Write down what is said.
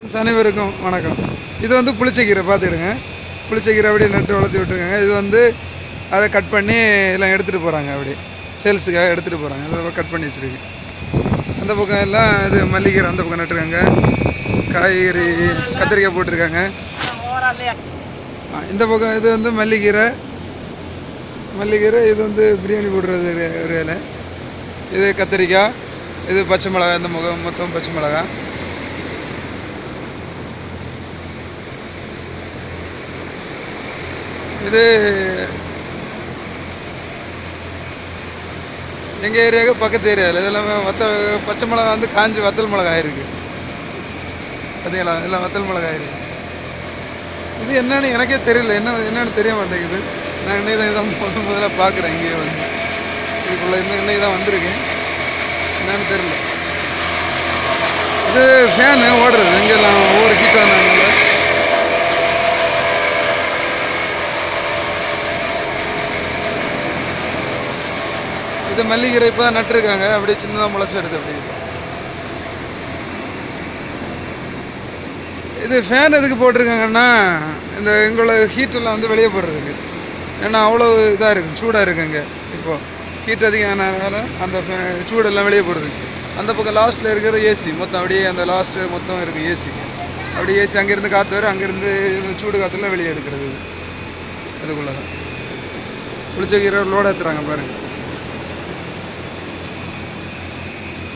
அனைவருக்கும் வணக்கம். இது வந்து புளிச்சக்கீரை பார்த்துக்கிடுங்க. புளிச்சக்கீரை அப்படியே நட்டு வளர்த்தி விட்டுருக்காங்க. இது வந்து அதை கட் பண்ணி எல்லாம் எடுத்துகிட்டு போகிறாங்க, அப்படியே சேல்ஸுக்காக எடுத்துகிட்டு போகிறாங்க. அதை கட் பண்ணி வச்சுருக்கு. அந்த பக்கம் எல்லாம் இது மல்லிகீரை அந்த பக்கம் நட்டுருக்காங்க. காய்கறி கத்திரிக்காய் போட்டிருக்காங்க. இந்த பக்கம் இது வந்து மல்லிகீரை இது வந்து பிரியாணி போடுறது ஒரு இலை. இது கத்திரிக்காய், இது பச்சை மிளகாய். இந்த முகம் மொத்தம் பச்சை மிளகாய். இது எங்கள் ஏரியாவுக்கு பக்கத்து ஏரியாவில் இதெல்லாம் பச்சை மிளகா வந்து காஞ்சி வத்தல் மிளகாய் இருக்குது. பார்த்தீங்களா, எல்லாம் வத்தல் மிளகாய் இருக்குது. இது என்னன்னு எனக்கே தெரியல, என்னன்னு தெரிய மாட்டேங்குது. நான் இன்னைக்கு தான் முதல்ல பார்க்குறேன். இங்கேயே வந்து இதுக்குள்ளே இன்னைக்கு தான் வந்திருக்கேன். என்னன்னு தெரியல. இது ஃபேனு ஓடுறது இங்கெல்லாம் ஒவ்வொரு ஹீட்டானால. இது மல்லிகீரை இப்போ தான் நட்டுருக்காங்க. அப்படியே சின்னதாக முளைச்சி வருது. அப்படி இது ஃபேன் எதுக்கு போட்டிருக்காங்கன்னா, இந்த எங்களோட ஹீட்டெல்லாம் வந்து வெளியே போடுறதுக்கு. ஏன்னா அவ்வளோ இதாக இருக்குது, சூடாக இருக்குது. இங்கே இப்போது ஹீட் அதிகமானதுனால அந்த சூடெல்லாம் வெளியே போடுறது. அந்த பக்கம் லாஸ்ட்டில் இருக்கிற ஏசி மொத்தம் அப்படியே அந்த லாஸ்ட்டு மொத்தம் இருக்குது ஏசி. அப்படியே ஏசி அங்கேருந்து காற்று வரும், அங்கேருந்து சூடு காற்றுலாம் வெளியே எடுக்கிறது. அதுக்குள்ளே தான் புளிச்சக்கீரை லோடு ஏற்றுறாங்க பாருங்கள்.